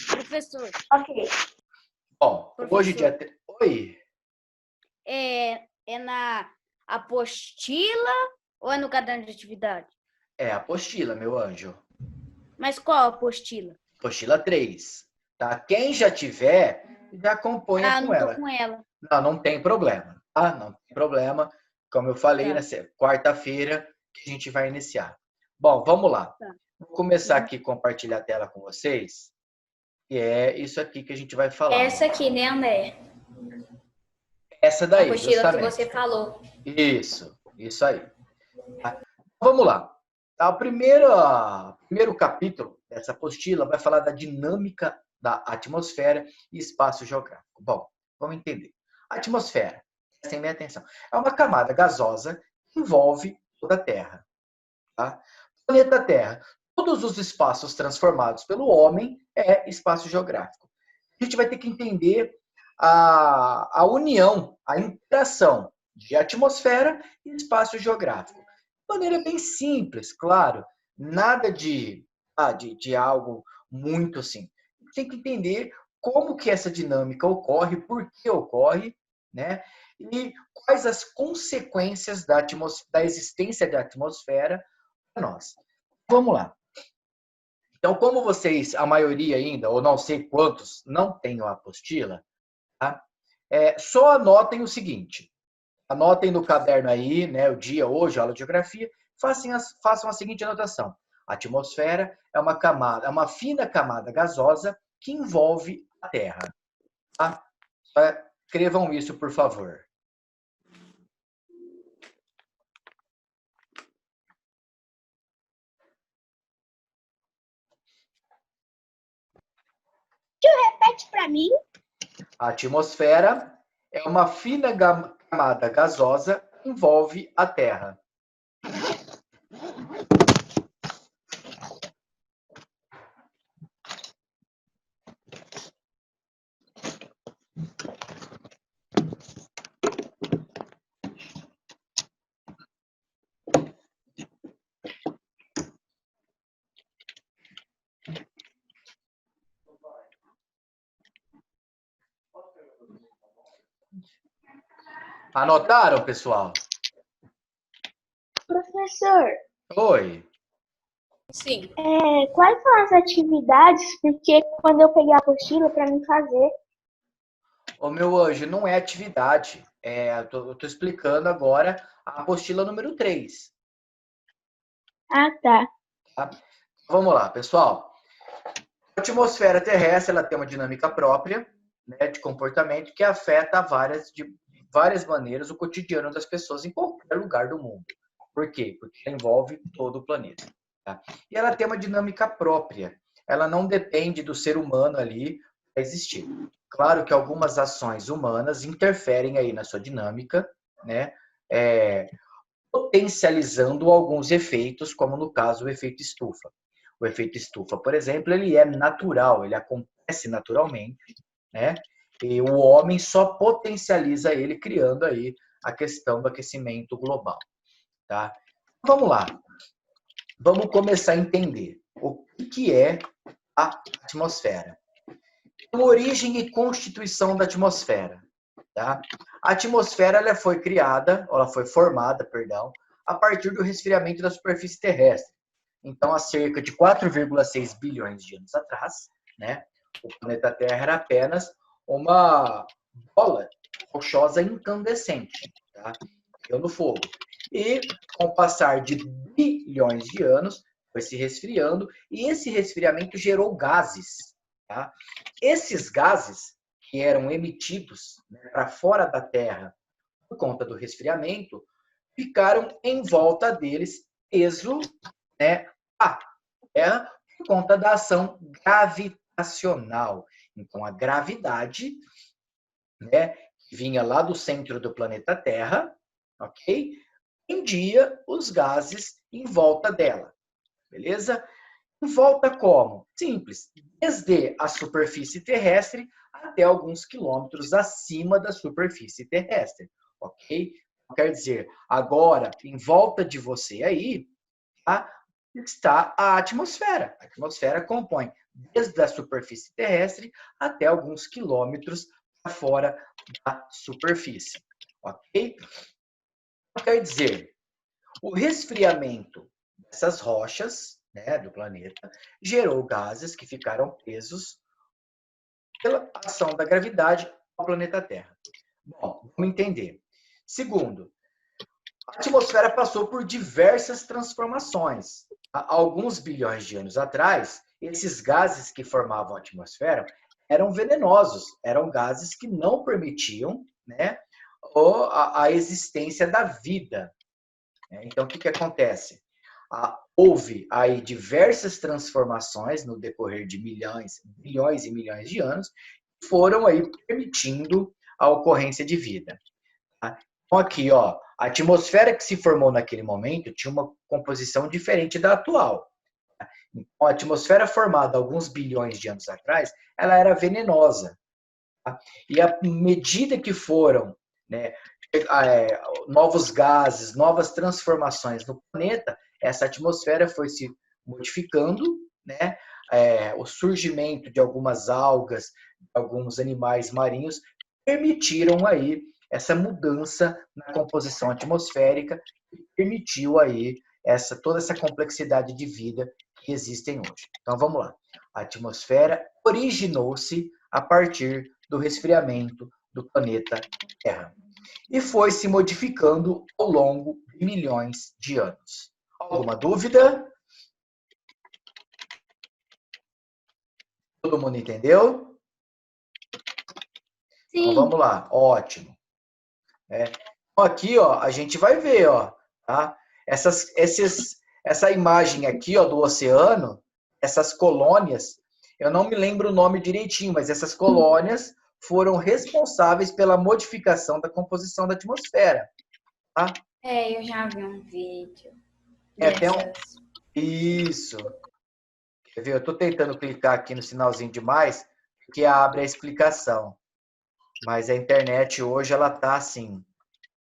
Professor. Ok. Bom, Professor. hoje dia... Oi. É na apostila ou é no caderno de atividade? É a apostila, meu anjo. Mas qual a apostila? Apostila 3. Tá? Quem já tiver, já acompanha com não ela. tô com ela. Não tem problema. Tá? Não tem problema. Como eu falei, Tá. nessa quarta-feira que a gente vai iniciar. Bom, vamos lá. Tá. Vou começar aqui a compartilhar a tela com vocês. E é isso aqui que a gente vai falar. Essa aqui, né, André? Essa A daí, apostila que justamente. você falou. Isso aí. Tá? Vamos lá. Tá, o primeiro capítulo dessa apostila vai falar da dinâmica da atmosfera e espaço geográfico. Bom, vamos entender. A atmosfera, prestem bem atenção, é uma camada gasosa que envolve toda a Terra. Tá? Planeta Terra, todos os espaços transformados pelo homem é espaço geográfico. A gente vai ter que entender a união, a interação de atmosfera e espaço geográfico. De maneira bem simples, claro. Nada de algo muito assim. Tem que entender como que essa dinâmica ocorre, por que ocorre, né? E quais as consequências da existência da atmosfera para nós. Vamos lá. Então, como vocês, a maioria ainda, ou não sei quantos, não têm a apostila, tá? Só anotem o seguinte. Anotem no caderno aí, né, o dia, hoje, a aula de geografia, façam a seguinte anotação. A atmosfera é uma fina camada gasosa que envolve a Terra. Tá? Escrevam isso, por favor. Repete para mim. A atmosfera é uma fina camada gasosa que envolve a Terra. Anotaram, pessoal? Professor, Oi. Sim. quais são as atividades? Porque quando eu peguei a apostila para mim fazer. Ô, meu anjo, não é atividade. Eu tô explicando agora a apostila número 3. Ah, tá. Tá? Vamos lá, pessoal. A atmosfera terrestre ela tem uma dinâmica própria, né, de comportamento que afeta de várias maneiras o cotidiano das pessoas em qualquer lugar do mundo. Por quê? Porque ela envolve todo o planeta. Tá? E ela tem uma dinâmica própria. Ela não depende do ser humano ali para existir. Claro que algumas ações humanas interferem aí na sua dinâmica, né? Potencializando alguns efeitos, como no caso o efeito estufa. O efeito estufa, por exemplo, ele é natural, ele acontece naturalmente, né? E o homem só potencializa ele criando aí a questão do aquecimento global, tá? Vamos lá. Vamos começar a entender o que é a atmosfera. A origem e constituição da atmosfera, tá? A atmosfera ela foi formada, perdão, a partir do resfriamento da superfície terrestre. Então, há cerca de 4,6 bilhões de anos atrás, né, o planeta Terra era apenas uma bola rochosa incandescente, tá? Pegando fogo. E, com o passar de bilhões de anos, foi se resfriando, e esse resfriamento gerou gases, tá? Esses gases, que eram emitidos, né, para fora da Terra por conta do resfriamento, ficaram em volta deles preso, né, à Terra por conta da ação gravitacional. Então, a gravidade, né, que vinha lá do centro do planeta Terra, ok? Prendia os gases em volta dela, beleza? Em volta como? Simples, desde a superfície terrestre até alguns quilômetros acima da superfície terrestre, ok? Quer dizer, agora, em volta de você aí, tá? está a atmosfera. A atmosfera compõe desde a superfície terrestre até alguns quilômetros fora da superfície. Ok? Quer dizer, o resfriamento dessas rochas, né, do planeta gerou gases que ficaram presos pela ação da gravidade ao planeta Terra. Bom, vamos entender. Segundo, a atmosfera passou por diversas transformações. Há alguns bilhões de anos atrás, esses gases que formavam a atmosfera eram venenosos, eram gases que não permitiam, né, a existência da vida. Então, o que acontece? Houve aí diversas transformações no decorrer de milhões, bilhões e milhões de anos, que foram aí permitindo a ocorrência de vida. Tá? Então, aqui, ó, a atmosfera que se formou naquele momento tinha uma composição diferente da atual. Então, a atmosfera formada alguns bilhões de anos atrás, ela era venenosa. Tá? E à medida que foram, né, novos gases, novas transformações no planeta, essa atmosfera foi se modificando, né? O surgimento de algumas algas, alguns animais marinhos permitiram aí essa mudança na composição atmosférica e permitiu aí toda essa complexidade de vida que existem hoje. Então vamos lá. A atmosfera originou-se a partir do resfriamento do planeta Terra e foi se modificando ao longo de milhões de anos. Alguma dúvida? Todo mundo entendeu? Sim. Então vamos lá, ótimo. Então aqui, ó, a gente vai ver, ó, tá? Essa imagem aqui, ó, do oceano, essas colônias, eu não me lembro o nome direitinho, mas essas colônias foram responsáveis pela modificação da composição da atmosfera. Tá? Eu já vi um vídeo Tem dessas. Isso. Quer ver? Eu estou tentando clicar aqui no sinalzinho de mais, que abre a explicação. Mas a internet hoje, ela tá assim,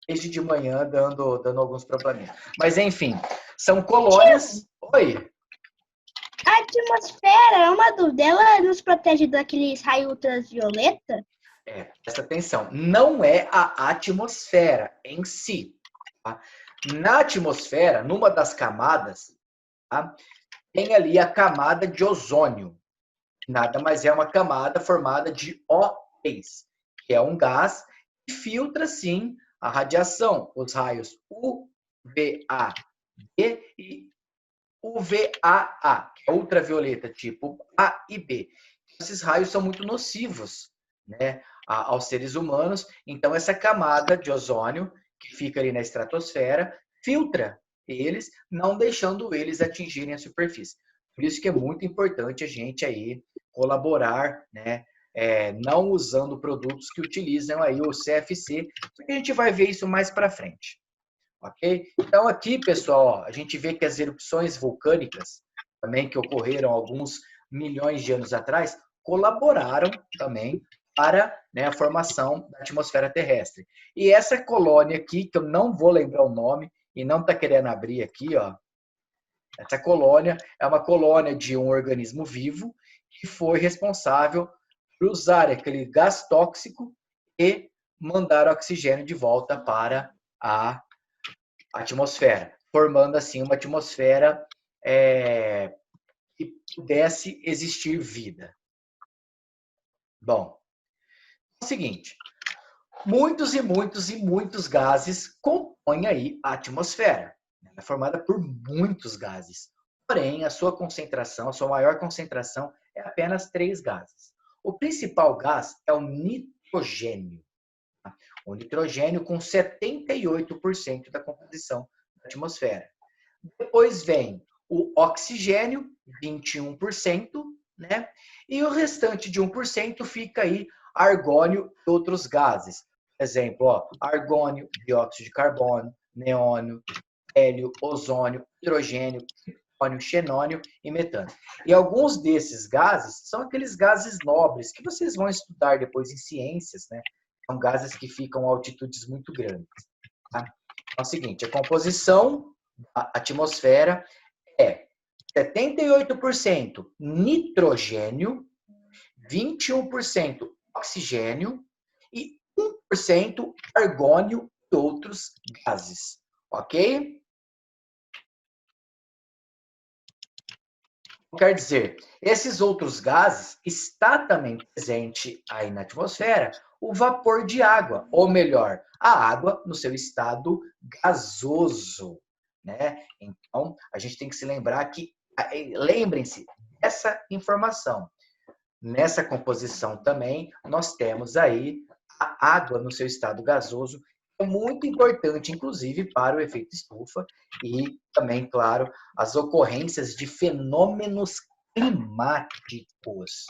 desde de manhã, dando alguns probleminhas. Mas, enfim, são colônias... Oi? A atmosfera, uma dúvida, ela nos protege daqueles raios ultravioleta? Presta atenção. Não é a atmosfera em si. Tá? Na atmosfera, numa das camadas, tá? Tem ali a camada de ozônio. Nada mais é uma camada formada de O3, que é um gás que filtra, sim, a radiação, os raios UVA e UVAA, que é ultravioleta, tipo A e B. Esses raios são muito nocivos, né, aos seres humanos. Então, essa camada de ozônio, que fica ali na estratosfera, filtra eles, não deixando eles atingirem a superfície. Por isso que é muito importante a gente aí colaborar, né, não usando produtos que utilizam aí o CFC, porque a gente vai ver isso mais para frente. Ok? Então aqui, pessoal, ó, a gente vê que as erupções vulcânicas, também que ocorreram alguns milhões de anos atrás, colaboraram também para, né, a formação da atmosfera terrestre. E essa colônia aqui, que eu não vou lembrar o nome e não está querendo abrir aqui, ó, essa colônia é uma colônia de um organismo vivo que foi responsável por usar aquele gás tóxico e mandar oxigênio de volta para a atmosfera, formando assim uma atmosfera que pudesse existir vida. Bom, é o seguinte, muitos e muitos e muitos gases compõem aí a atmosfera. Ela é formada por muitos gases. Porém, a sua concentração, a sua maior concentração é apenas 3 gases. O principal gás é o nitrogênio. O nitrogênio com 78% da composição da atmosfera. Depois vem o oxigênio, 21%, né? E o restante de 1% fica aí argônio e outros gases. Por exemplo, ó, argônio, dióxido de carbono, neônio, hélio, ozônio, hidrogênio, plutônio, xenônio e metano. E alguns desses gases são aqueles gases nobres que vocês vão estudar depois em ciências, né? São gases que ficam a altitudes muito grandes. Tá? Então, é o seguinte, a composição da atmosfera é 78% nitrogênio, 21% oxigênio e 1% argônio e outros gases. Ok? Quer dizer, esses outros gases está também presente aí na atmosfera o vapor de água, ou melhor, a água no seu estado gasoso, né? Então, a gente tem que se lembrar que, lembrem-se dessa informação. Nessa composição também, nós temos aí a água no seu estado gasoso, é muito importante, inclusive, para o efeito estufa e também, claro, as ocorrências de fenômenos climáticos.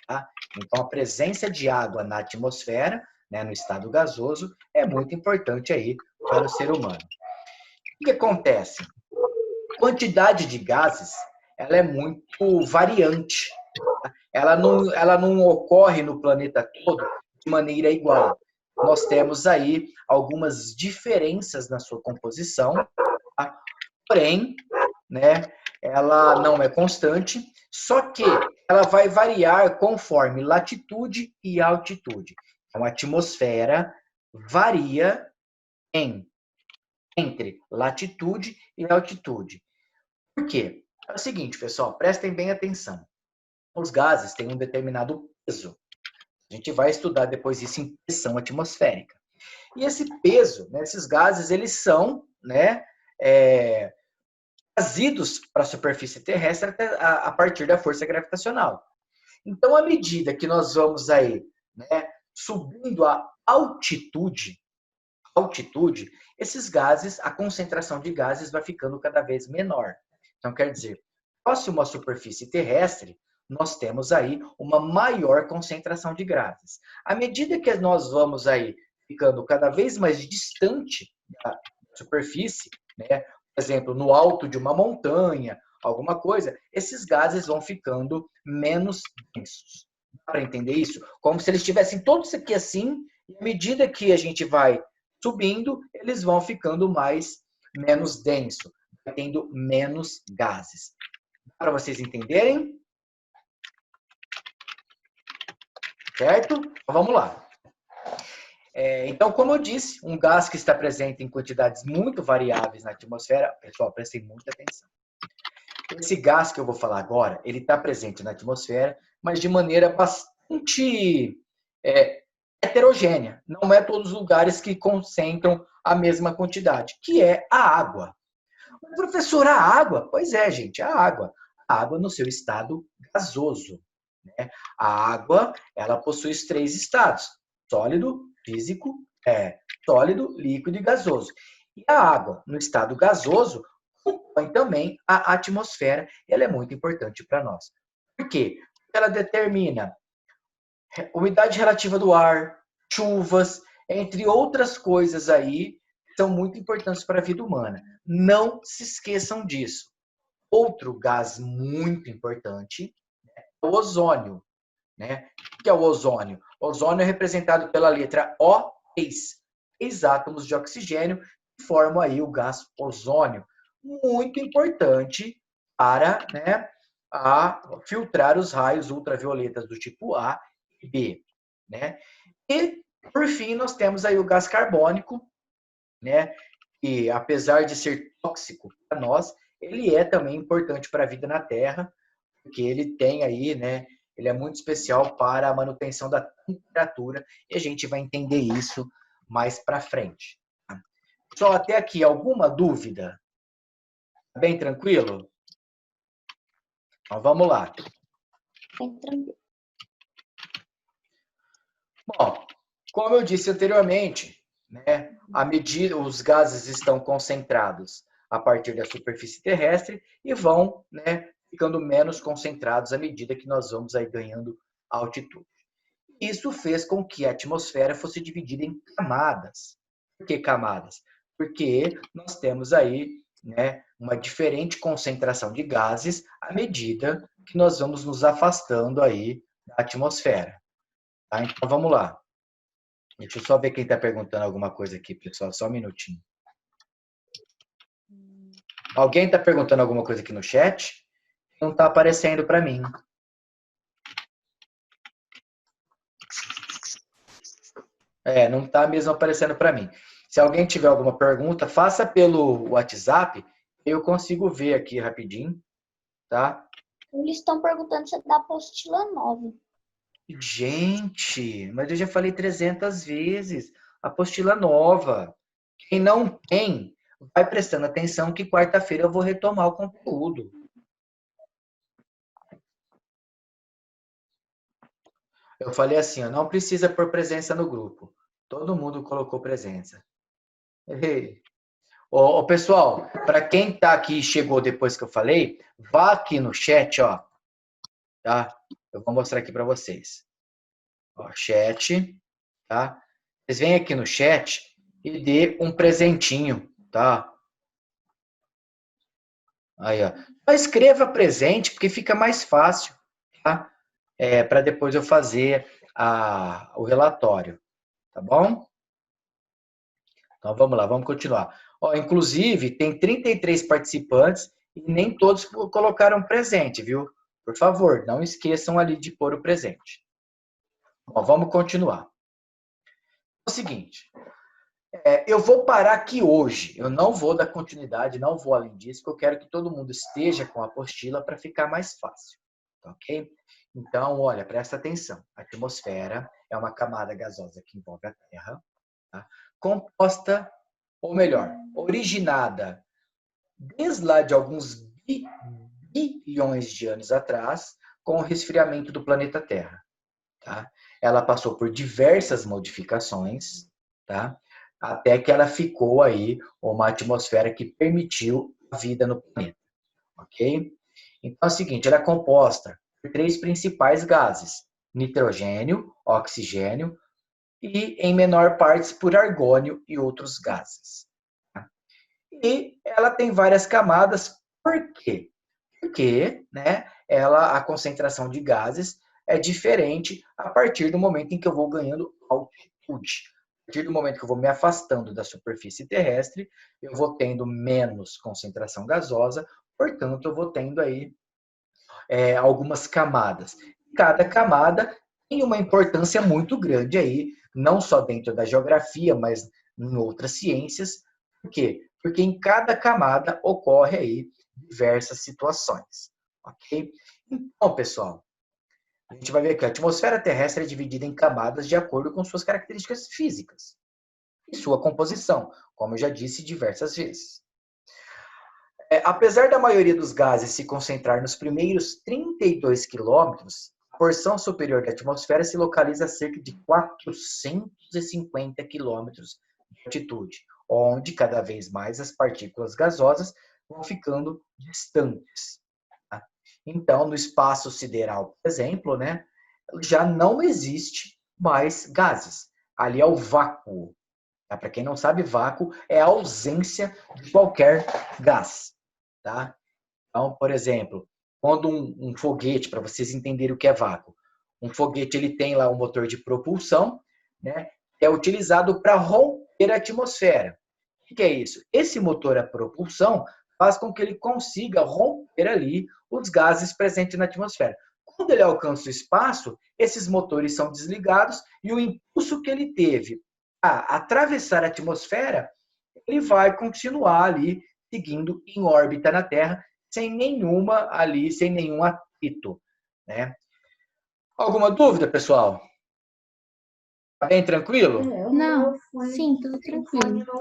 Tá? Então, a presença de água na atmosfera, né, no estado gasoso, é muito importante aí para o ser humano. O que acontece? A quantidade de gases, ela é muito variante. Tá? Ela não ocorre no planeta todo de maneira igual. Nós temos aí algumas diferenças na sua composição, tá? Porém, né, ela não é constante, só que ela vai variar conforme latitude e altitude. Então, a atmosfera varia entre latitude e altitude. Por quê? É o seguinte, pessoal, prestem bem atenção. Os gases têm um determinado peso. A gente vai estudar depois isso em pressão atmosférica. E esse peso, né, esses gases, eles são, né, trazidos para a superfície terrestre a partir da força gravitacional. Então, à medida que nós vamos aí, né, subindo a altitude, esses gases, a concentração de gases vai ficando cada vez menor. Então, quer dizer, próximo à superfície terrestre, nós temos aí uma maior concentração de gases. À medida que nós vamos aí ficando cada vez mais distante da superfície, né? Por exemplo, no alto de uma montanha, alguma coisa, esses gases vão ficando menos densos. Dá para entender isso? Como se eles estivessem todos aqui assim, e à medida que a gente vai subindo, eles vão ficando menos denso, tendo menos gases. Dá para vocês entenderem? Certo? Então, vamos lá. Então, como eu disse, um gás que está presente em quantidades muito variáveis na atmosfera, pessoal, prestem muita atenção. Esse gás que eu vou falar agora, ele está presente na atmosfera, mas de maneira bastante heterogênea. Não é todos os lugares que concentram a mesma quantidade, que é a água. Mas, professor, a água? Pois é, gente, a água. A água no seu estado gasoso. Né? A água, ela possui os 3 estados: sólido, físico, sólido, líquido e gasoso. E a água, no estado gasoso, compõe também a atmosfera. Ela é muito importante para nós. Por quê? Porque ela determina umidade relativa do ar, chuvas, entre outras coisas aí, que são muito importantes para a vida humana. Não se esqueçam disso. Outro gás muito importante é o ozônio. Né? O que é o ozônio? O ozônio é representado pela letra O, 3 átomos de oxigênio que formam aí o gás ozônio. Muito importante para, né, filtrar os raios ultravioletas do tipo A e B. Né? E, por fim, nós temos aí o gás carbônico, né, que apesar de ser tóxico para nós, ele é também importante para a vida na Terra, porque ele tem aí, né, ele é muito especial para a manutenção da temperatura, e a gente vai entender isso mais para frente. Só até aqui, alguma dúvida? Bem tranquilo? Então vamos lá. Bem tranquilo. Bom, como eu disse anteriormente, né, os gases estão concentrados a partir da superfície terrestre e vão, né, ficando menos concentrados à medida que nós vamos aí ganhando altitude. Isso fez com que a atmosfera fosse dividida em camadas. Por que camadas? Porque nós temos aí, né, uma diferente concentração de gases à medida que nós vamos nos afastando aí da atmosfera. Tá? Então vamos lá. Deixa eu só ver quem está perguntando alguma coisa aqui, pessoal. Só um minutinho. Alguém está perguntando alguma coisa aqui no chat? Não está aparecendo para mim. Não está mesmo aparecendo para mim. Se alguém tiver alguma pergunta, faça pelo WhatsApp, eu consigo ver aqui rapidinho, tá? Eles estão perguntando se é da apostila nova. Gente, mas eu já falei 300 vezes. Apostila nova. Quem não tem, vai prestando atenção que quarta-feira eu vou retomar o conteúdo. Eu falei assim, ó, não precisa pôr presença no grupo. Todo mundo colocou presença. Ei. Ô, pessoal, para quem tá aqui e chegou depois que eu falei, vá aqui no chat, ó. Tá? Eu vou mostrar aqui para vocês. Ó, chat, tá? Vocês vêm aqui no chat e dê um presentinho, tá? Aí, ó. Só escreva presente, porque fica mais fácil, tá? Para depois eu fazer o relatório, tá bom? Então vamos lá, vamos continuar. Ó, inclusive, tem 33 participantes e nem todos colocaram presente, viu? Por favor, não esqueçam ali de pôr o presente. Ó, vamos continuar. É o seguinte, eu vou parar aqui hoje. Eu não vou dar continuidade, não vou além disso, porque eu quero que todo mundo esteja com a apostila para ficar mais fácil. Ok? Então, olha, presta atenção. A atmosfera é uma camada gasosa que envolve a Terra, tá? Composta, ou melhor, originada desde lá de alguns bilhões de anos atrás, com o resfriamento do planeta Terra. Tá? Ela passou por diversas modificações, tá? Até que ela ficou aí uma atmosfera que permitiu a vida no planeta. Ok? Então é o seguinte, ela é composta por 3 principais gases: nitrogênio, oxigênio e, em menor parte, por argônio e outros gases. E ela tem várias camadas. Por quê? Porque, né, a concentração de gases é diferente a partir do momento em que eu vou ganhando altitude. A partir do momento que eu vou me afastando da superfície terrestre, eu vou tendo menos concentração gasosa, portanto, eu vou tendo aí algumas camadas. Cada camada tem uma importância muito grande aí, não só dentro da geografia, mas em outras ciências. Por quê? Porque em cada camada ocorre aí diversas situações, ok? Então, pessoal, a gente vai ver que a atmosfera terrestre é dividida em camadas de acordo com suas características físicas e sua composição, como eu já disse diversas vezes. Apesar da maioria dos gases se concentrar nos primeiros 32 quilômetros, a porção superior da atmosfera se localiza a cerca de 450 quilômetros de altitude, onde cada vez mais as partículas gasosas vão ficando distantes. Tá? Então, no espaço sideral, por exemplo, né, já não existe mais gases. Ali é o vácuo. Tá? Para quem não sabe, vácuo é a ausência de qualquer gás. Tá? Então, por exemplo, quando um foguete, para vocês entenderem o que é vácuo, um foguete ele tem lá um motor de propulsão, né, que é utilizado para romper a atmosfera. O que é isso? Esse motor a propulsão faz com que ele consiga romper ali os gases presentes na atmosfera. Quando ele alcança o espaço, esses motores são desligados e o impulso que ele teve a atravessar a atmosfera, ele vai continuar ali seguindo em órbita na Terra, sem nenhum atrito, né? Alguma dúvida, pessoal? Tá bem tranquilo? Não, sim, tudo tranquilo.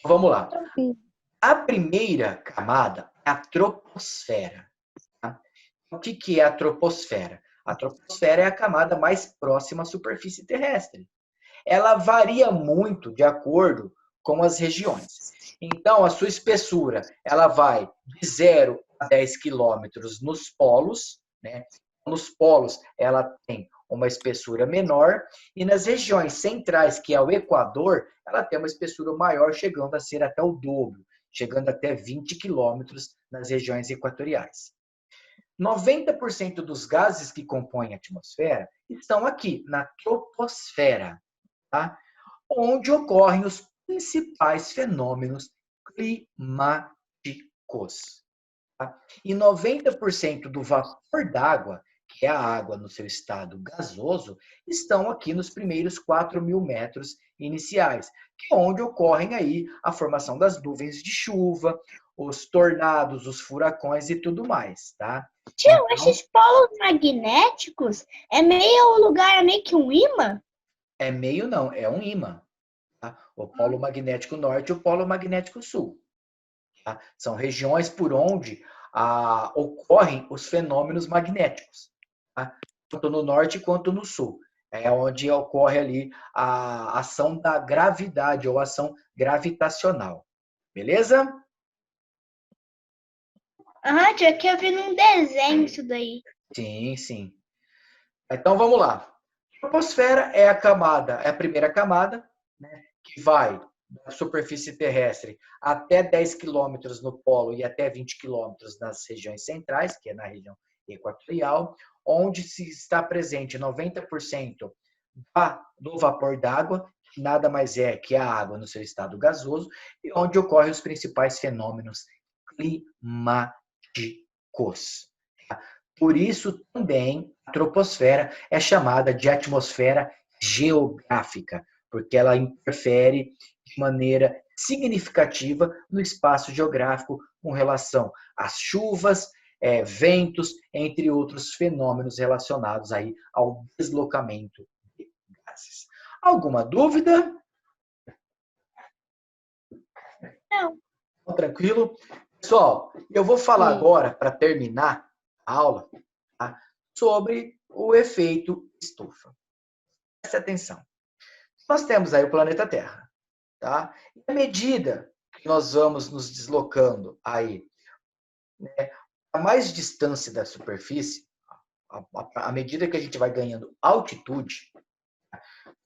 Vamos lá. A primeira camada é a troposfera. Tá? O que é a troposfera? A troposfera é a camada mais próxima à superfície terrestre. Ela varia muito de acordo com as regiões. Então, a sua espessura, ela vai de 0 a 10 quilômetros nos polos, né? Nos polos, ela tem uma espessura menor, e nas regiões centrais, que é o Equador, ela tem uma espessura maior, chegando a ser até o dobro, chegando até 20 quilômetros nas regiões equatoriais. 90% dos gases que compõem a atmosfera estão aqui, na troposfera, tá? Onde ocorrem os principais fenômenos climáticos. Tá? E 90% do vapor d'água, que é a água no seu estado gasoso, estão aqui nos primeiros 4.000 metros iniciais, que é onde ocorrem aí a formação das nuvens de chuva, os tornados, os furacões e tudo mais, tá? Tio, Então, esses polos magnéticos é meio lugar, é meio que um imã? é meio não, é um ímã. Tá? O polo magnético norte e o polo magnético sul. Tá? São regiões por onde ocorrem os fenômenos magnéticos. Tá? Tanto no norte quanto no sul. É onde ocorre ali a ação da gravidade ou ação gravitacional. Beleza? Aham, tio, aqui eu vi num desenho isso daí. Sim, sim. Então vamos lá. A troposfera é a primeira camada, né, que vai da superfície terrestre até 10 quilômetros no polo e até 20 quilômetros nas regiões centrais, que é na região equatorial, onde se está presente 90% do vapor d'água, que nada mais é que a água no seu estado gasoso, e onde ocorrem os principais fenômenos climáticos. Por isso também a troposfera é chamada de atmosfera geográfica, porque ela interfere de maneira significativa no espaço geográfico com relação às chuvas, ventos, entre outros fenômenos relacionados aí ao deslocamento de gases. Alguma dúvida? Não. Tranquilo? Pessoal, eu vou falar Sim. agora, para terminar a aula, tá, sobre o efeito estufa. Preste atenção. Nós temos aí o planeta Terra, tá? E à medida que nós vamos nos deslocando aí, né, a mais distância da superfície, à medida que a gente vai ganhando altitude,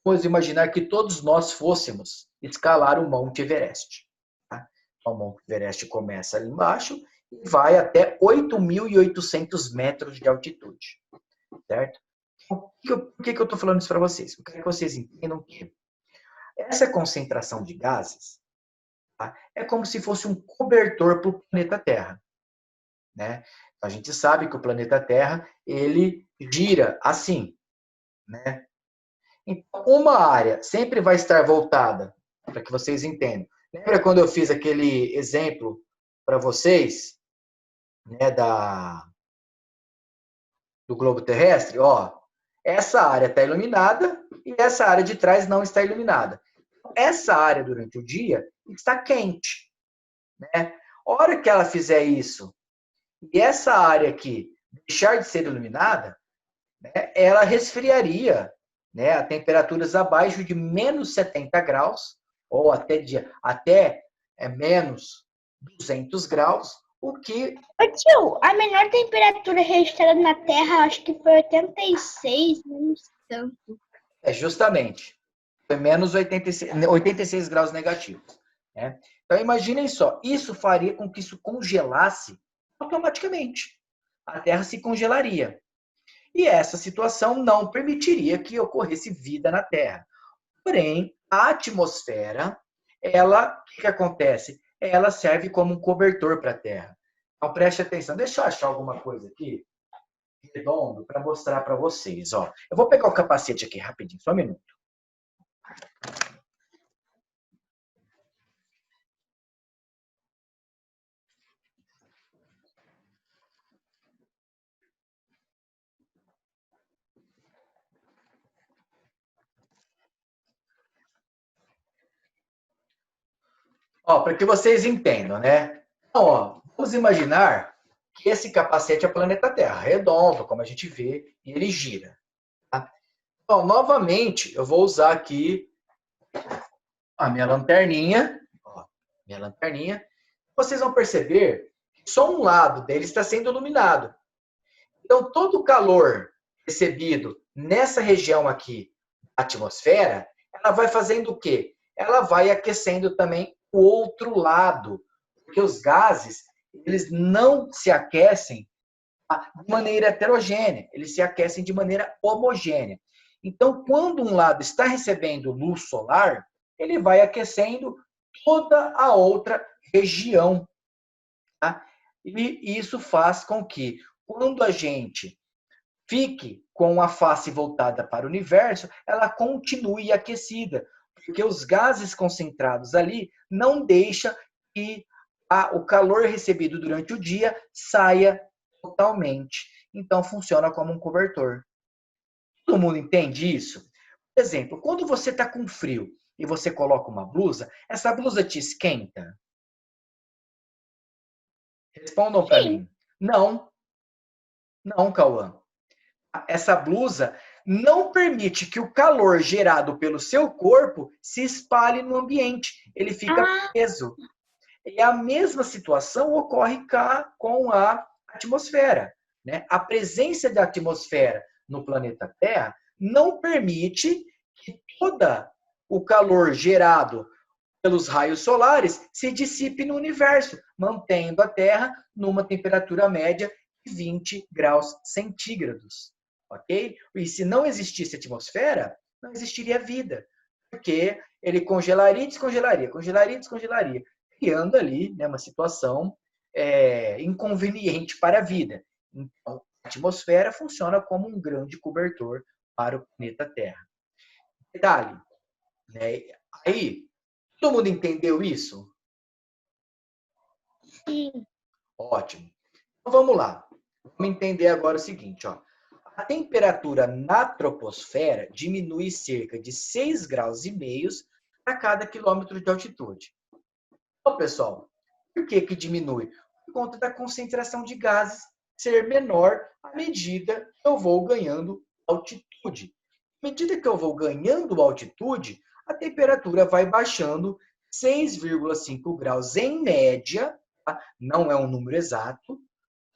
vamos imaginar que todos nós fôssemos escalar o Monte Everest. Tá? O Monte Everest começa ali embaixo e vai até 8.800 metros de altitude. Certo? Por que eu estou falando isso para vocês? Eu quero que vocês entendam que essa concentração de gases, tá, é como se fosse um cobertor para o planeta Terra. Né? A gente sabe que o planeta Terra ele gira assim. Né? Então, uma área sempre vai estar voltada, para que vocês entendam. Lembra quando eu fiz aquele exemplo para vocês, né, do globo terrestre? Ó, essa área está iluminada e essa área de trás não está iluminada. Essa área, durante o dia, está quente. Né? A hora que ela fizer isso e essa área aqui deixar de ser iluminada, né, ela resfriaria, né, a temperaturas abaixo de menos 70 graus, ou até menos 200 graus, o que... Ô tio, a menor temperatura registrada na Terra, acho que foi 86, menos tanto. Justamente, foi menos 86 graus negativos. Né? Então, imaginem só, isso faria com que isso congelasse automaticamente. A Terra se congelaria. E essa situação não permitiria que ocorresse vida na Terra. Porém, a atmosfera, o que acontece? Ela serve como um cobertor para a Terra. Então, preste atenção. Deixa eu achar alguma coisa aqui, redondo, para mostrar para vocês. Ó, eu vou pegar o capacete aqui rapidinho, só um minuto. Ó, para que vocês entendam, né? Então, ó, vamos imaginar que esse capacete é o planeta Terra, redondo, como a gente vê, e ele gira. Tá? Então, novamente, eu vou usar aqui a minha lanterninha. Ó, minha lanterninha. Vocês vão perceber que só um lado dele está sendo iluminado. Então, todo o calor recebido nessa região aqui da atmosfera, ela vai fazendo o quê? Ela vai aquecendo também o outro lado, porque os gases, eles não se aquecem de maneira heterogênea, eles se aquecem de maneira homogênea. Então, quando um lado está recebendo luz solar, ele vai aquecendo toda a outra região. Tá? E isso faz com que, quando a gente fique com a face voltada para o universo, ela continue aquecida, porque os gases concentrados ali não deixam que o calor recebido durante o dia saia totalmente. Então, funciona como um cobertor. Todo mundo entende isso? Por exemplo, quando você está com frio e você coloca uma blusa, essa blusa te esquenta? Respondam para mim. Não, não, Cauã. Essa blusa não permite que o calor gerado pelo seu corpo se espalhe no ambiente. Ele fica preso. E a mesma situação ocorre com a atmosfera, né? A presença da atmosfera no planeta Terra não permite que todo o calor gerado pelos raios solares se dissipe no universo, mantendo a Terra numa temperatura média de 20 graus centígrados. Ok? E se não existisse atmosfera, não existiria vida, porque ele congelaria e descongelaria, congelaria e descongelaria, criando ali, né, uma situação inconveniente para a vida. Então, a atmosfera funciona como um grande cobertor para o planeta Terra. Detalhe, né? Aí, todo mundo entendeu isso? Sim. Ótimo. Então, vamos lá. Vamos entender agora o seguinte, ó. A temperatura na troposfera diminui cerca de 6,5 graus a cada quilômetro de altitude. Então, pessoal, por que diminui? Por conta da concentração de gases ser menor à medida que eu vou ganhando altitude. À medida que eu vou ganhando altitude, a temperatura vai baixando 6,5 graus em média, tá? Não é um número exato,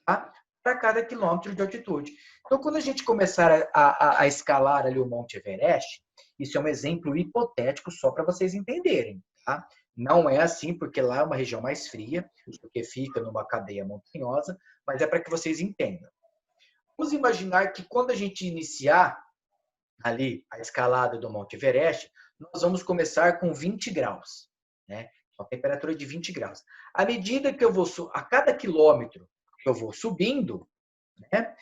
tá? Para cada quilômetro de altitude. Então, quando a gente começar a escalar ali o Monte Everest, isso é um exemplo hipotético só para vocês entenderem, tá? Não é assim, porque lá é uma região mais fria, porque fica numa cadeia montanhosa, mas é para que vocês entendam. Vamos imaginar que quando a gente iniciar ali a escalada do Monte Everest, nós vamos começar com 20 graus, né? Uma temperatura de 20 graus. À medida que eu vou, a cada quilômetro que eu vou subindo, né,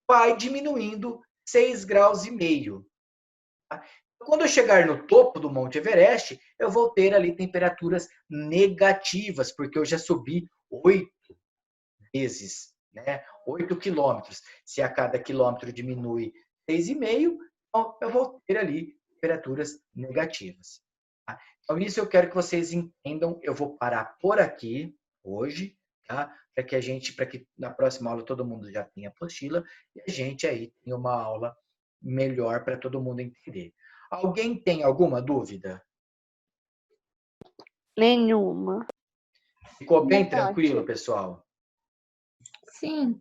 vai diminuindo 6,5 graus. Tá? Quando eu chegar no topo do Monte Everest, eu vou ter ali temperaturas negativas, porque eu já subi 8 vezes, né? 8 quilômetros. Se a cada quilômetro diminui 6,5, então eu vou ter ali temperaturas negativas. Tá? Então, isso eu quero que vocês entendam. Eu vou parar por aqui hoje, tá? Para que na próxima aula todo mundo já tenha apostila e a gente aí tenha uma aula melhor para todo mundo entender. Alguém tem alguma dúvida? Nenhuma. Ficou bem tranquilo, pessoal? Sim.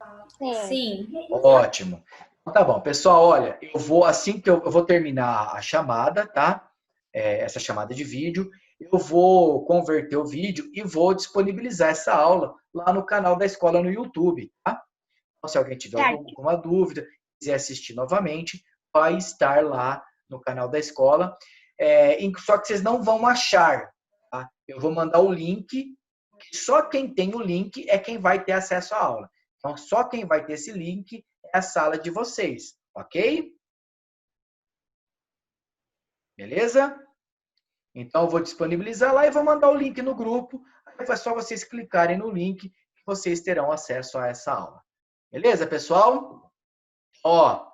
Sim. Ótimo. Então, tá bom, pessoal, olha, eu vou, assim que eu vou terminar a chamada, tá? Essa chamada de vídeo, eu vou converter o vídeo e vou disponibilizar essa aula lá no canal da escola no YouTube, tá? Então, se alguém tiver alguma dúvida, quiser assistir novamente, vai estar lá no canal da escola. Só que vocês não vão achar, tá? Eu vou mandar o link, só quem tem o link é quem vai ter acesso à aula. Então, só quem vai ter esse link é a sala de vocês, ok? Beleza? Então, eu vou disponibilizar lá e vou mandar o link no grupo. Aí é só vocês clicarem no link que vocês terão acesso a essa aula. Beleza, pessoal? Ó,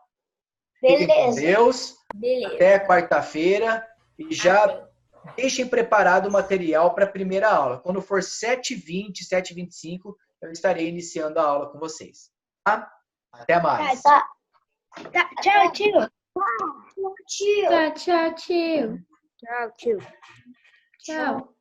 fiquem com Deus. Beleza. Até quarta-feira. E já deixem preparado o material para a primeira aula. Quando for 7h20, 7h25, eu estarei iniciando a aula com vocês. Tá? Até mais. Tá. Tchau, tio. Tchau, tchau, tio. Tchau, tio. Tchau.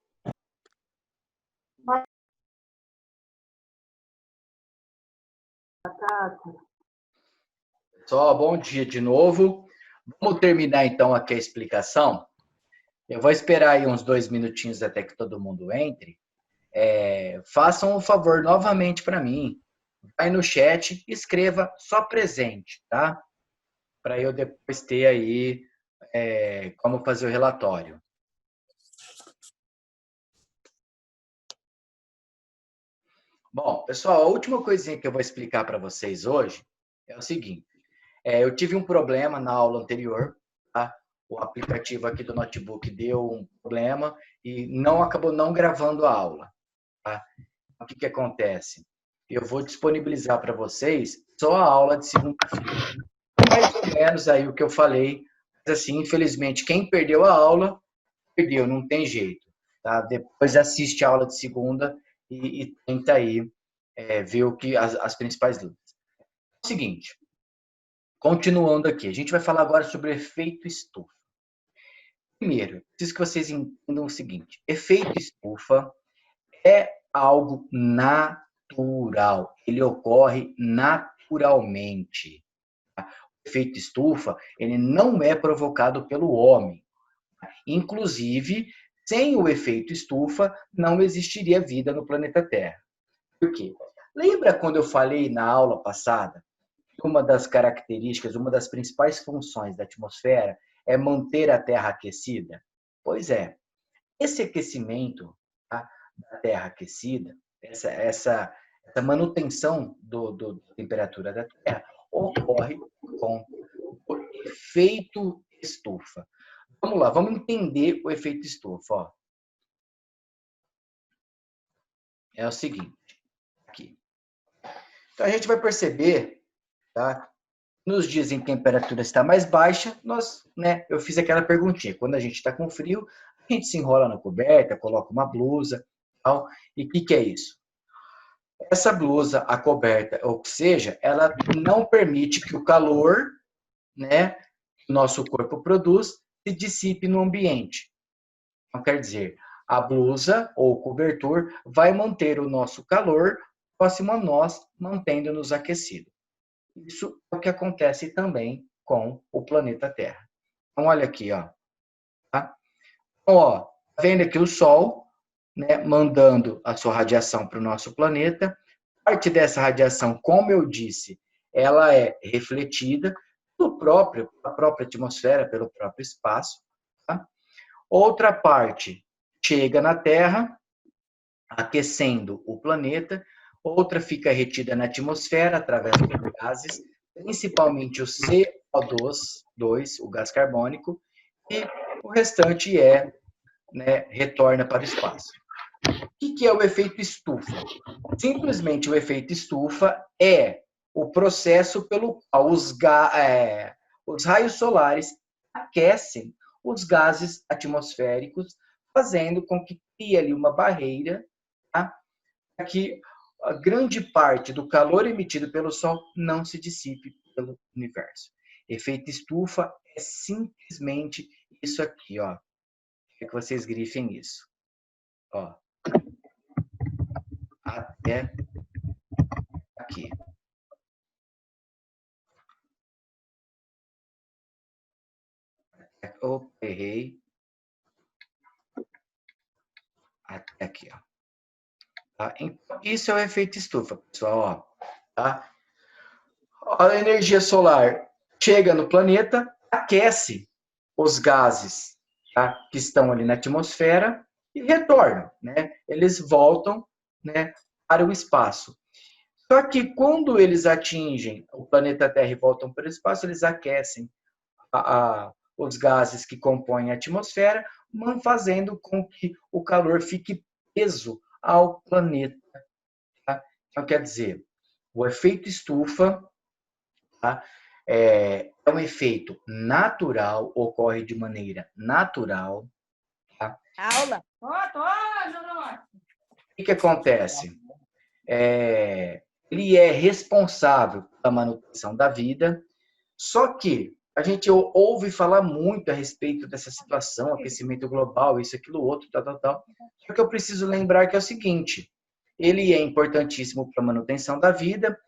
Pessoal, bom dia de novo. Vamos terminar então aqui a explicação. Eu vou esperar aí uns 2 minutinhos até que todo mundo entre. Façam um favor novamente para mim. Vai no chat, escreva só presente, tá? Para eu depois ter aí como fazer o relatório. Bom, pessoal, a última coisinha que eu vou explicar para vocês hoje é o seguinte. Eu tive um problema na aula anterior, tá? O aplicativo aqui do notebook deu um problema e acabou não gravando a aula, tá? O que acontece? Eu vou disponibilizar para vocês só a aula de segunda-feira. Mais ou menos aí o que eu falei, mas assim, infelizmente, quem perdeu a aula, perdeu, não tem jeito, tá? Depois assiste a aula de segunda e tenta aí ver o que as principais dúvidas. É o seguinte, continuando aqui, a gente vai falar agora sobre o efeito estufa. Primeiro, preciso que vocês entendam o seguinte: efeito estufa é algo natural, ele ocorre naturalmente. Tá? O efeito estufa, ele não é provocado pelo homem. Inclusive, sem o efeito estufa, não existiria vida no planeta Terra. Por quê? Lembra quando eu falei na aula passada que uma das características, uma das principais funções da atmosfera é manter a Terra aquecida? Pois é, esse aquecimento, tá, da Terra aquecida, essa manutenção da temperatura da Terra, ocorre com o efeito estufa. Vamos lá, vamos entender o efeito estufa. Ó. É o seguinte, aqui. Então a gente vai perceber, tá? Nos dias em que a temperatura está mais baixa, eu fiz aquela perguntinha. Quando a gente está com frio, a gente se enrola na coberta, coloca uma blusa, tal. E o que é isso? Essa blusa, a coberta, ou que seja, ela não permite que o calor, né, que o nosso corpo produz, se dissipe no ambiente. Então, quer dizer, a blusa ou o cobertor vai manter o nosso calor próximo a nós, mantendo-nos aquecidos. Isso é o que acontece também com o planeta Terra. Então, olha aqui, ó. Tá? Então, ó, tá vendo aqui o Sol, né, mandando a sua radiação para o nosso planeta. Parte dessa radiação, como eu disse, ela é refletida pela própria atmosfera, pelo próprio espaço. Tá? Outra parte chega na Terra, aquecendo o planeta. Outra fica retida na atmosfera através dos gases, principalmente o CO2, o gás carbônico, e o restante retorna para o espaço. O que é o efeito estufa? Simplesmente o efeito estufa é o processo pelo qual os raios solares aquecem os gases atmosféricos, fazendo com que crie ali uma barreira, tá? Para que a grande parte do calor emitido pelo Sol não se dissipe pelo universo. Efeito estufa é simplesmente isso aqui, ó. Quero que vocês grifem isso. Ó. Até aqui. Errei. Até aqui, ó. Tá? Então, isso é o efeito estufa, pessoal. Ó. Tá? A energia solar chega no planeta, aquece os gases, tá, que estão ali na atmosfera e retornam, né? Eles voltam, né, para o espaço. Só que quando eles atingem o planeta Terra e voltam para o espaço, eles aquecem os gases que compõem a atmosfera, fazendo com que o calor fique preso ao planeta. Tá? Então, quer dizer, o efeito estufa, tá, é um efeito natural, ocorre de maneira natural. Tá? Aula. O que acontece? Ele é responsável pela manutenção da vida, só que a gente ouve falar muito a respeito dessa situação, aquecimento global, isso, aquilo, outro, tal. Só que eu preciso lembrar que é o seguinte, ele é importantíssimo para a manutenção da vida,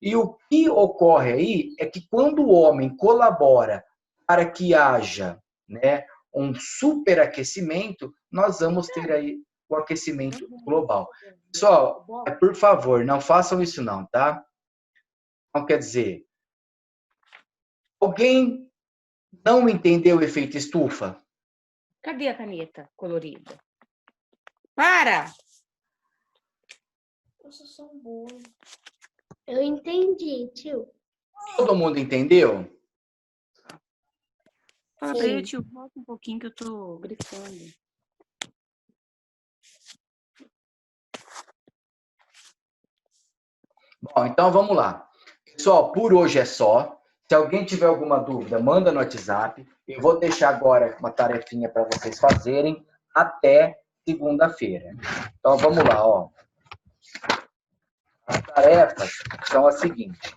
e o que ocorre aí é que quando o homem colabora para que haja, né, um superaquecimento, nós vamos ter aí o aquecimento global. Pessoal, por favor, não façam isso não, tá? Então, quer dizer, alguém não entendeu o efeito estufa? Cadê a caneta colorida? Para! Vocês são burros. Eu entendi, tio. Todo mundo entendeu? Fala pra ele, tio, volta um pouquinho que eu tô gritando. Bom, então vamos lá. Pessoal, por hoje é só. Se alguém tiver alguma dúvida, manda no WhatsApp. Eu vou deixar agora uma tarefinha para vocês fazerem até segunda-feira. Então vamos lá, ó. As tarefas são as seguintes.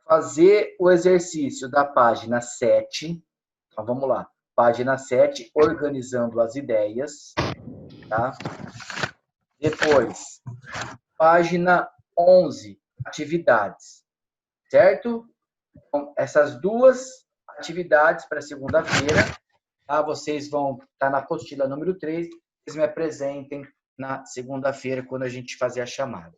Fazer o exercício da página 7. Então vamos lá. Página 7, organizando as ideias, tá? Depois, página 11, atividades, certo? Então, essas duas atividades para segunda-feira, tá? Vocês vão estar na apostila número 3, vocês me apresentem na segunda-feira, quando a gente fazer a chamada.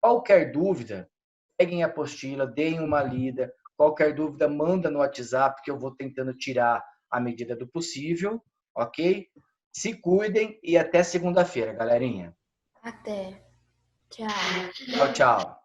Qualquer dúvida, peguem a apostila, deem uma lida. Qualquer dúvida, manda no WhatsApp, que eu vou tentando tirar à medida do possível, ok? Se cuidem e até segunda-feira, galerinha. Até. Tchau. Tchau, tchau.